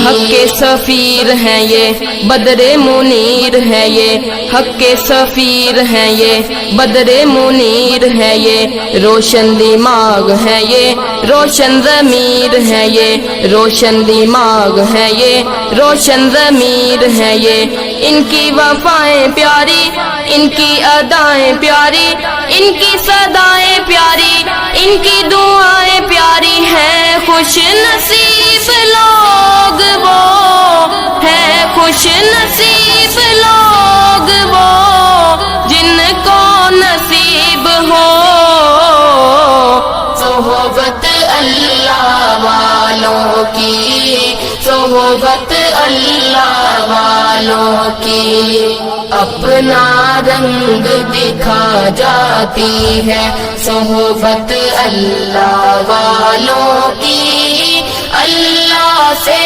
हक के सफीर हैं ये, बदरे मुनीर हैं ये, हक के सफीर हैं ये, बदरे मुनीर हैं ये, रोशन दिमाग हैं ये, रोशन ज़मीर हैं ये, रोशन दिमाग हैं ये, रोशन ज़मीर हैं ये। इनकी वफाएं प्यारी, इनकी अदाएं प्यारी, इनकी सदाएं प्यारी, इनकी दुआएं प्यारी हैं। खुश नसीब लोग वो हैं, खुश नसीब लोग वो जिनको नसीब हो सोहबत अल्लाह वालों की, सोहबत अल्लाह वालों की। अपना रंग दिखा जाती है सोहबत अल्लाह वालों की। अल्लाह से